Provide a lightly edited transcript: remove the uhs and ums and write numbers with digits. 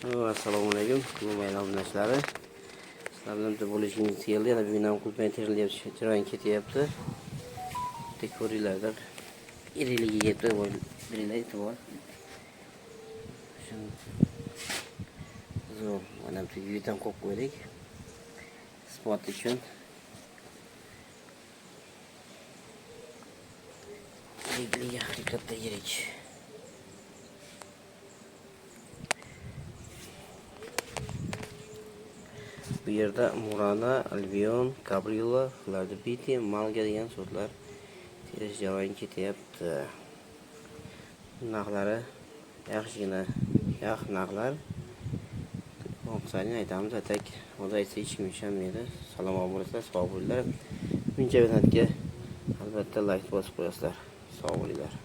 Assalomu alaykum. Mo'min obunachilar. Sizlar bilan bitta bo'lishingiz keldi. Yana buyam qulpay terilyapti, chiroyli ketyapti. Bitta ko'ringlar. Iriligiga yetib bo'linglar e'tibor. Shuni zo'r, mana bu yerdan qo'yib qo'ydik. Isbot uchun. Iriligiga haqiqatda yirik. Bu yerda Murana, Albion, Cabrilla, Flardipiti, Malga degan sortlar terish jarayoni ketyapti. Narxlari yaxshigina, narxlar. Oqsani aytamiz, atak, hozir aytsa hech kim ishonmaydi. Salomat bo'linglar, sog' bo'linglar. Buncha videoga albatta like bosib qo'yasizlar. Sog' bo'linglar.